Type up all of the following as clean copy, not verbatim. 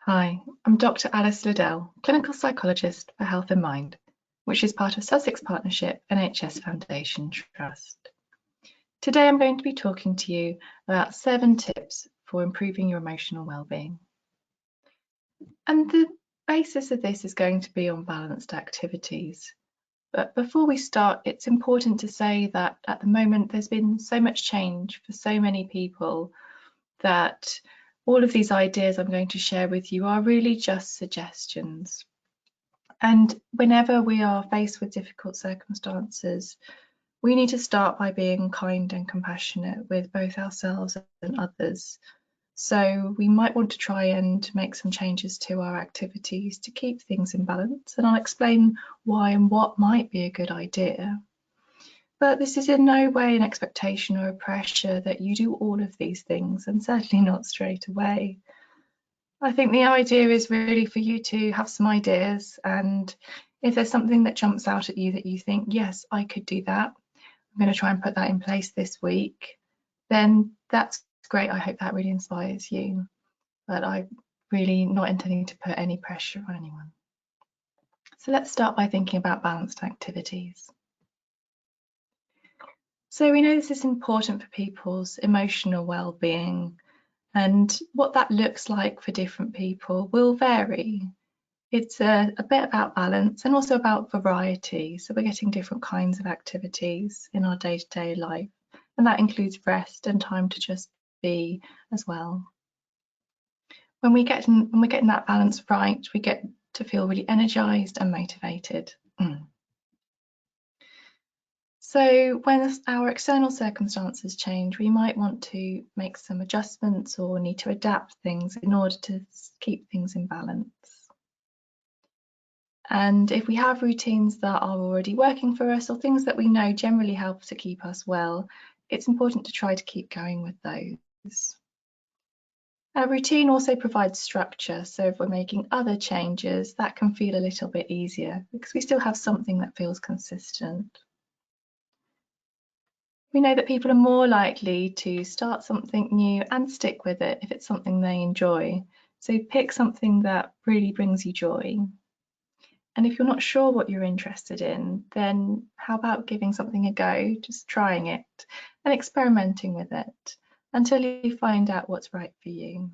Hi, I'm Dr Alice Liddell, clinical psychologist for Health and Mind, which is part of Sussex Partnership NHS Foundation Trust. Today I'm going to be talking to you about 7 tips for improving your emotional well-being. And the basis of this is going to be on balanced activities. But before we start, it's important to say that at the moment there's been so much change for so many people that all of these ideas I'm going to share with you are really just suggestions. And whenever we are faced with difficult circumstances, we need to start by being kind and compassionate with both ourselves and others. So we might want to try and make some changes to our activities to keep things in balance, and I'll explain why and what might be a good idea. But this is in no way an expectation or a pressure that you do all of these things, and certainly not straight away. I think the idea is really for you to have some ideas, and if there's something that jumps out at you that you think, yes, I could do that, I'm going to try and put that in place this week, then that's great. I hope that really inspires you. But I'm really not intending to put any pressure on anyone. So let's start by thinking about balanced activities. So we know this is important for people's emotional well-being, and what that looks like for different people will vary. It's a bit about balance and also about variety. So we're getting different kinds of activities in our day-to-day life, and that includes rest and time to just be as well. When we're getting that balance right, we get to feel really energized and motivated. So when our external circumstances change, we might want to make some adjustments or need to adapt things in order to keep things in balance. And if we have routines that are already working for us or things that we know generally help to keep us well, it's important to try to keep going with those. A routine also provides structure, so if we're making other changes, that can feel a little bit easier because we still have something that feels consistent. We know that people are more likely to start something new and stick with it if it's something they enjoy. So pick something that really brings you joy. And if you're not sure what you're interested in, then how about giving something a go, just trying it and experimenting with it until you find out what's right for you.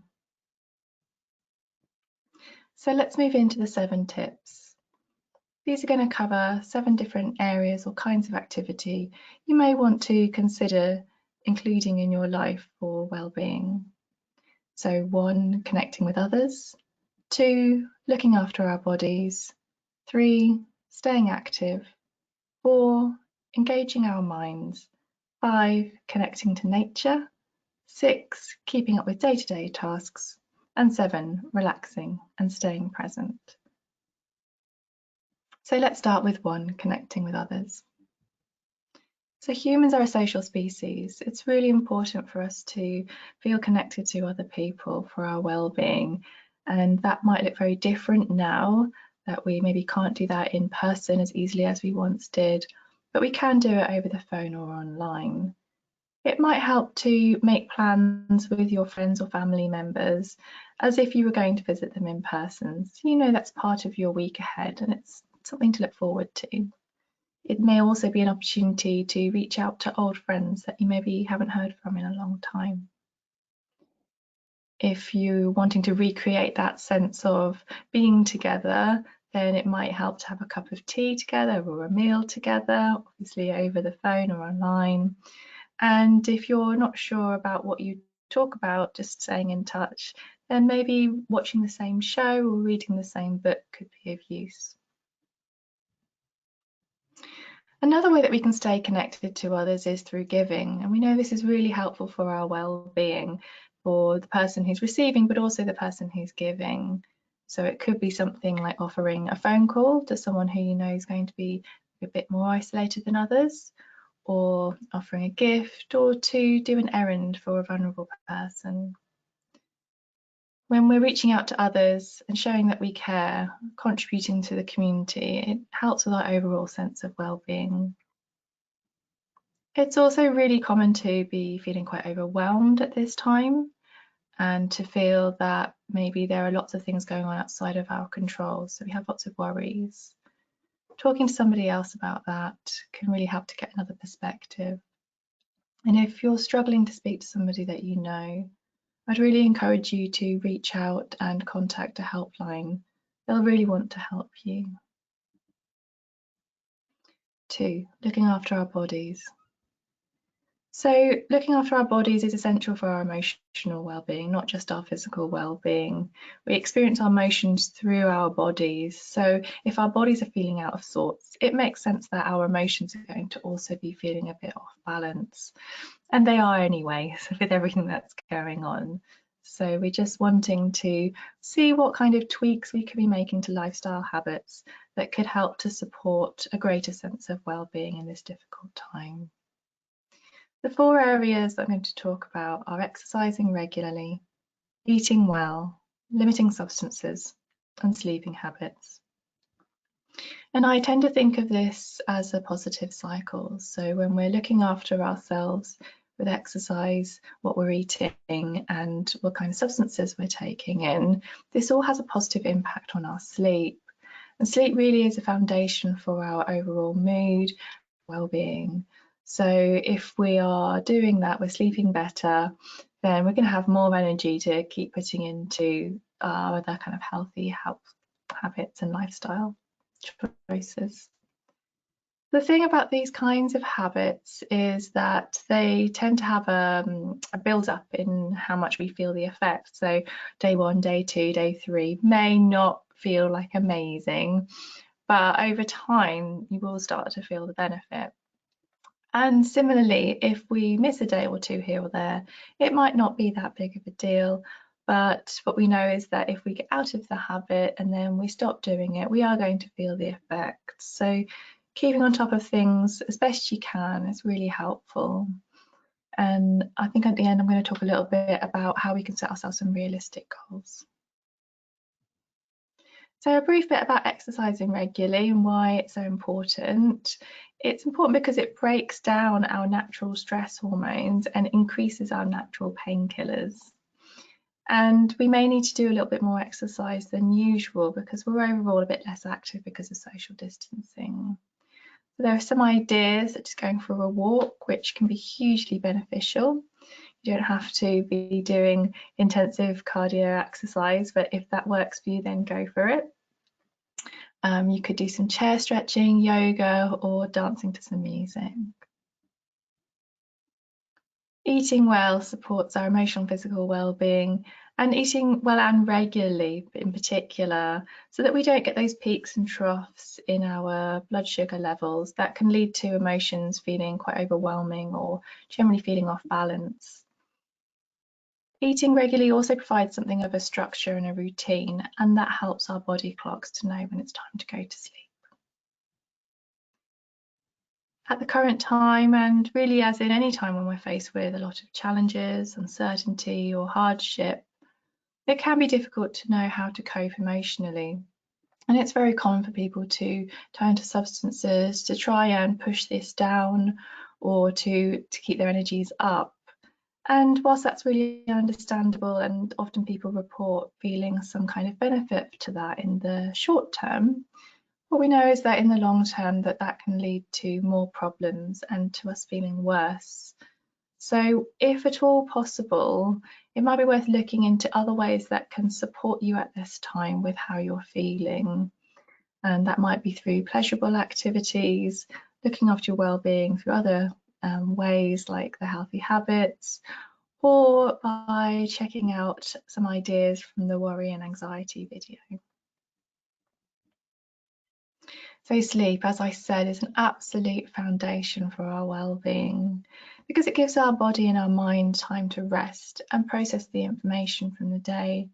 So let's move into the 7 tips. These are going to cover 7 different areas or kinds of activity you may want to consider including in your life for well-being. So 1, connecting with others. 2, looking after our bodies. 3, staying active. 4, engaging our minds. 5, connecting to nature. 6, keeping up with day-to-day tasks. And 7, relaxing and staying present. So let's start with 1, connecting with others. So humans are a social species. It's really important for us to feel connected to other people for our well-being. And that might look very different now that we maybe can't do that in person as easily as we once did, but we can do it over the phone or online. It might help to make plans with your friends or family members as if you were going to visit them in person. So you know that's part of your week ahead and it's something to look forward to. It may also be an opportunity to reach out to old friends that you maybe haven't heard from in a long time. If you're wanting to recreate that sense of being together, then it might help to have a cup of tea together or a meal together, obviously over the phone or online. And if you're not sure about what you talk about, just staying in touch, then maybe watching the same show or reading the same book could be of use. Another way that we can stay connected to others is through giving, and we know this is really helpful for our well-being, for the person who's receiving, but also the person who's giving. So it could be something like offering a phone call to someone who you know is going to be a bit more isolated than others, or offering a gift, or to do an errand for a vulnerable person. When we're reaching out to others and showing that we care, contributing to the community, it helps with our overall sense of well-being. It's also really common to be feeling quite overwhelmed at this time, and to feel that maybe there are lots of things going on outside of our control. So we have lots of worries. Talking to somebody else about that can really help to get another perspective. And if you're struggling to speak to somebody that you know, I'd really encourage you to reach out and contact a helpline. They'll really want to help you. 2, looking after our bodies. So looking after our bodies is essential for our emotional well-being, not just our physical well-being. We experience our emotions through our bodies. So if our bodies are feeling out of sorts, it makes sense that our emotions are going to also be feeling a bit off balance. And they are anyway, with everything that's going on. So we're just wanting to see what kind of tweaks we could be making to lifestyle habits that could help to support a greater sense of well-being in this difficult time. The 4 areas that I'm going to talk about are exercising regularly, eating well, limiting substances, and sleeping habits. And I tend to think of this as a positive cycle. So when we're looking after ourselves with exercise, what we're eating, and what kind of substances we're taking in, this all has a positive impact on our sleep. And sleep really is a foundation for our overall mood, well-being. So if we are doing that, we're sleeping better, then we're going to have more energy to keep putting into our other kind of healthy health habits and lifestyle choices. The thing about these kinds of habits is that they tend to have a build-up in how much we feel the effect. So day 1, day 2, day 3 may not feel like amazing, but over time you will start to feel the benefit. And similarly, if we miss a day or 2 here or there, it might not be that big of a deal. But what we know is that if we get out of the habit and then we stop doing it, we are going to feel the effects. So keeping on top of things as best you can is really helpful. And I think at the end, I'm going to talk a little bit about how we can set ourselves some realistic goals. So a brief bit about exercising regularly and why it's so important. It's important because it breaks down our natural stress hormones and increases our natural painkillers. And we may need to do a little bit more exercise than usual because we're overall a bit less active because of social distancing. So there are some ideas such as going for a walk, which can be hugely beneficial. You don't have to be doing intensive cardio exercise, but if that works for you, then go for it. You could do some chair stretching, yoga, or dancing to some music. Eating well supports our emotional and physical well-being, and eating well and regularly in particular, so that we don't get those peaks and troughs in our blood sugar levels that can lead to emotions feeling quite overwhelming or generally feeling off balance. Eating regularly also provides something of a structure and a routine, and that helps our body clocks to know when it's time to go to sleep. At the current time, and really as in any time when we're faced with a lot of challenges, uncertainty or hardship, it can be difficult to know how to cope emotionally. And it's very common for people to turn to substances to try and push this down or to keep their energies up. And whilst that's really understandable, and often people report feeling some kind of benefit to that in the short term, what we know is that in the long term that can lead to more problems and to us feeling worse. So if at all possible, it might be worth looking into other ways that can support you at this time with how you're feeling. And that might be through pleasurable activities, looking after your well-being through other ways like the healthy habits, or by checking out some ideas from the worry and anxiety video. So sleep, as I said, is an absolute foundation for our well-being because it gives our body and our mind time to rest and process the information from the day.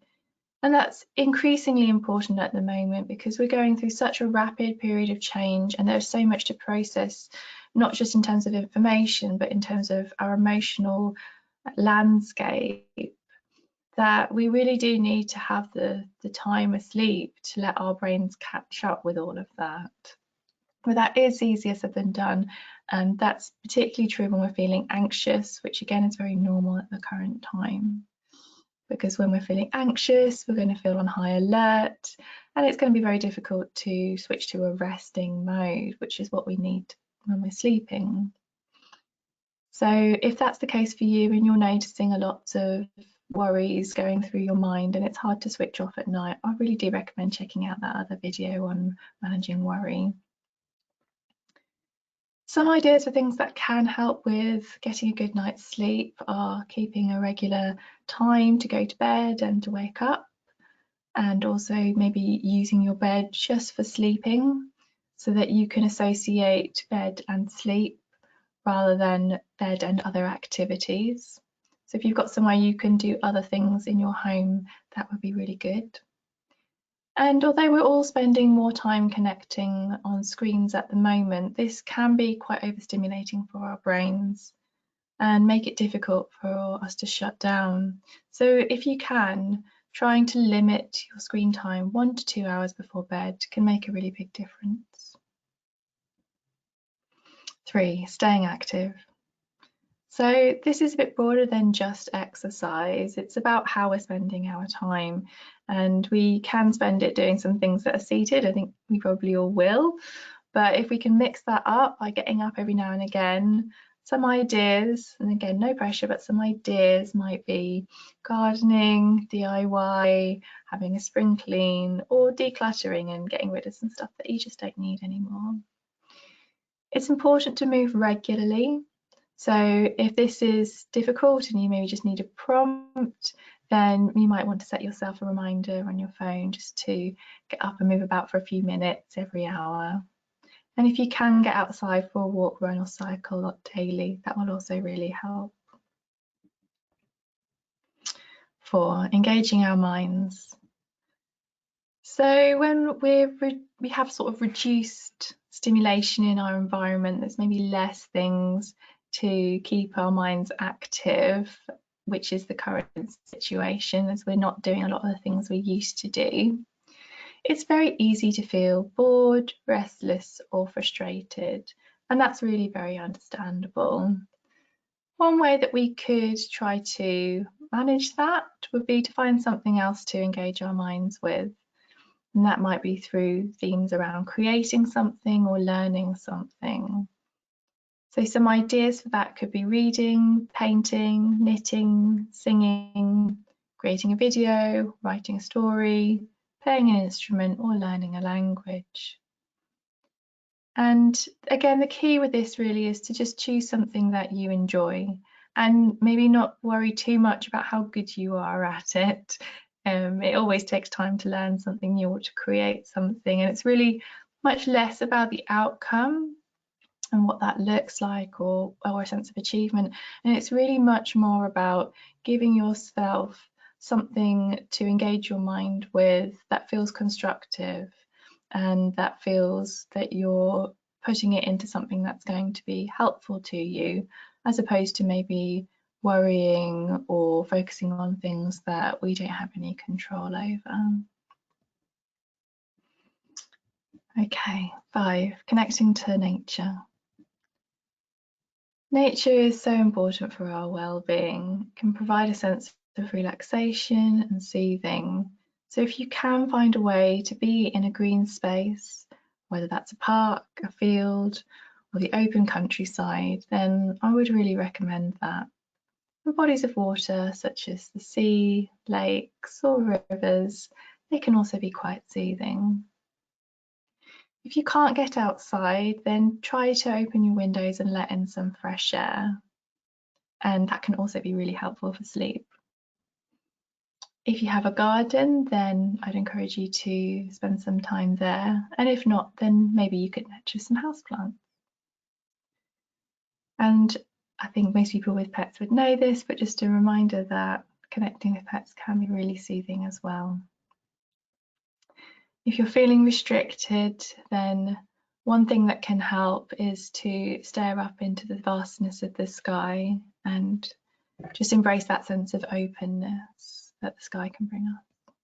And that's increasingly important at the moment because we're going through such a rapid period of change and there's so much to process, not just in terms of information, but in terms of our emotional landscape, that we really do need to have the time asleep to let our brains catch up with all of that. But that is easier said than done, and that's particularly true when we're feeling anxious, which again is very normal at the current time. because when we're feeling anxious, we're going to feel on high alert, and it's going to be very difficult to switch to a resting mode, which is what we need when we're sleeping. So if that's the case for you and you're noticing a lot of worries going through your mind and it's hard to switch off at night, I really do recommend checking out that other video on managing worry. Some ideas for things that can help with getting a good night's sleep are keeping a regular time to go to bed and to wake up, and also maybe using your bed just for sleeping so that you can associate bed and sleep rather than bed and other activities. So if you've got somewhere you can do other things in your home, that would be really good. And although we're all spending more time connecting on screens at the moment, this can be quite overstimulating for our brains and make it difficult for us to shut down. So if you can, trying to limit your screen time 1 to 2 hours before bed can make a really big difference. 3, staying active. So this is a bit broader than just exercise. It's about how we're spending our time, and we can spend it doing some things that are seated. I think we probably all will, but if we can mix that up by getting up every now and again, some ideas, and again, no pressure, but some ideas might be gardening, DIY, having a spring clean, or decluttering and getting rid of some stuff that you just don't need anymore. It's important to move regularly. So if this is difficult and you maybe just need a prompt, then you might want to set yourself a reminder on your phone just to get up and move about for a few minutes every hour. And if you can get outside for a walk, run or cycle daily, that will also really help. 4, engaging our minds. So when we have sort of reduced stimulation in our environment, there's maybe less things to keep our minds active, which is the current situation, as we're not doing a lot of the things we used to do. It's very easy to feel bored, restless, or frustrated, and that's really very understandable. One way that we could try to manage that would be to find something else to engage our minds with. And that might be through themes around creating something or learning something. So some ideas for that could be reading, painting, knitting, singing, creating a video, writing a story, playing an instrument, or learning a language. And again, the key with this really is to just choose something that you enjoy and maybe not worry too much about how good you are at it. It always takes time to learn something new or to create something, and it's really much less about the outcome and what that looks like or a sense of achievement, and it's really much more about giving yourself something to engage your mind with that feels constructive and that feels that you're putting it into something that's going to be helpful to you, as opposed to maybe worrying or focusing on things that we don't have any control over. Okay, 5, connecting to nature. Nature is so important for our well-being. It can provide a sense of relaxation and soothing. So if you can find a way to be in a green space, whether that's a park, a field, or the open countryside, then I would really recommend that. And bodies of water such as the sea, lakes, or rivers, they can also be quite soothing. If you can't get outside, then try to open your windows and let in some fresh air. And that can also be really helpful for sleep. If you have a garden, then I'd encourage you to spend some time there. And if not, then maybe you could nurture some houseplants. And I think most people with pets would know this, but just a reminder that connecting with pets can be really soothing as well. If you're feeling restricted, then one thing that can help is to stare up into the vastness of the sky and just embrace that sense of openness that the sky can bring us.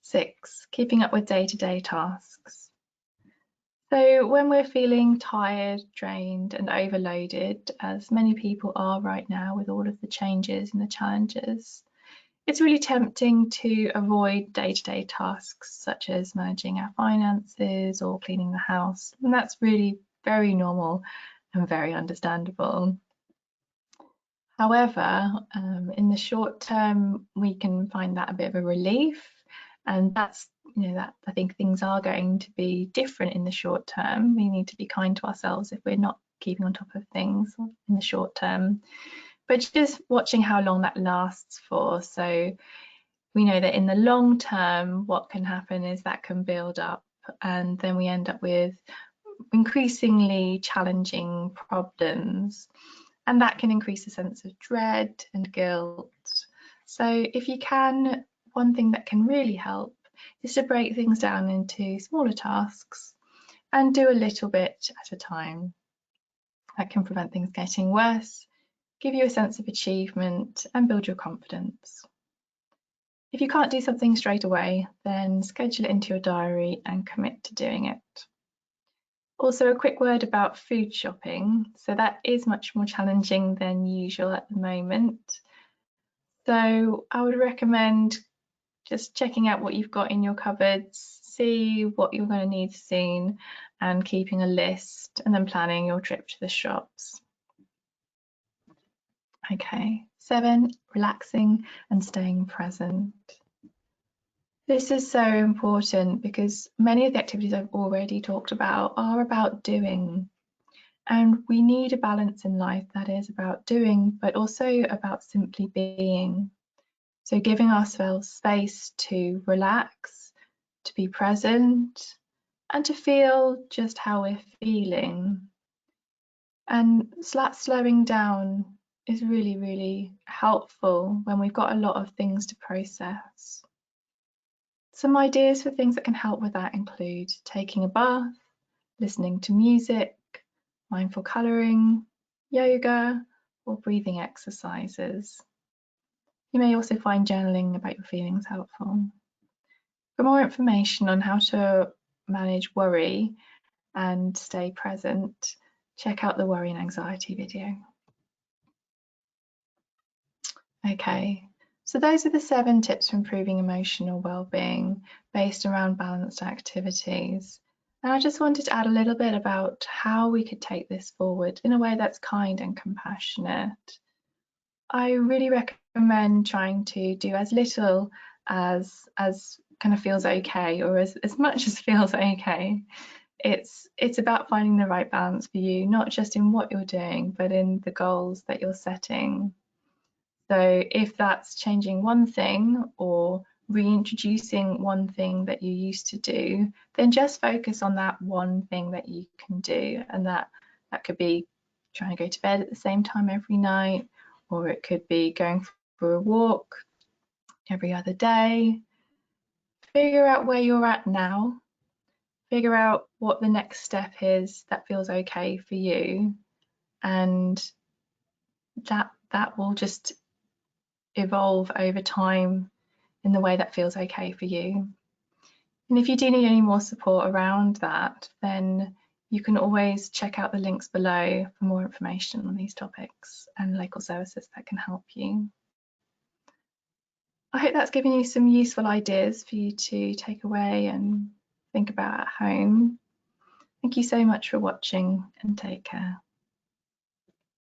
6, keeping up with day-to-day tasks. So when we're feeling tired, drained and overloaded, as many people are right now with all of the changes and the challenges, it's really tempting to avoid day-to-day tasks such as managing our finances or cleaning the house. And that's really very normal and very understandable. However, in the short term, we can find that a bit of a relief, and that's, that I think things are going to be different in the short term. We need to be kind to ourselves if we're not keeping on top of things in the short term, but just watching how long that lasts for. So we know that in the long term, what can happen is that can build up, and then we end up with increasingly challenging problems. And that can increase a sense of dread and guilt. So if you can, one thing that can really help is to break things down into smaller tasks and do a little bit at a time. That can prevent things getting worse, give you a sense of achievement and build your confidence. If you can't do something straight away, then schedule it into your diary and commit to doing it. Also, a quick word about food shopping. So that is much more challenging than usual at the moment. So I would recommend just checking out what you've got in your cupboards, see what you're going to need soon, and keeping a list and then planning your trip to the shops. Okay, 7, relaxing and staying present. This is so important because many of the activities I've already talked about are about doing. And we need a balance in life that is about doing, but also about simply being. So giving ourselves space to relax, to be present, and to feel just how we're feeling. And slowing down is really, really helpful when we've got a lot of things to process. Some ideas for things that can help with that include taking a bath, listening to music, mindful colouring, yoga, or breathing exercises. You may also find journaling about your feelings helpful. For more information on how to manage worry and stay present, check out the worry and anxiety video. Okay, so those are the 7 tips for improving emotional well-being based around balanced activities. And I just wanted to add a little bit about how we could take this forward in a way that's kind and compassionate. I really recommend trying to do as little as kind of feels okay, or as much as feels okay. It's about finding the right balance for you, not just in what you're doing, but in the goals that you're setting. So if that's changing one thing or reintroducing one thing that you used to do, then just focus on that one thing that you can do. And that could be trying to go to bed at the same time every night, or it could be going for a walk every other day. Figure out where you're at now. Figure out what the next step is that feels okay for you. And that will just evolve over time in the way that feels okay for you. And if you do need any more support around that, then you can always check out the links below for more information on these topics and local services that can help you. I hope that's given you some useful ideas for you to take away and think about at home. Thank you so much for watching, and take care.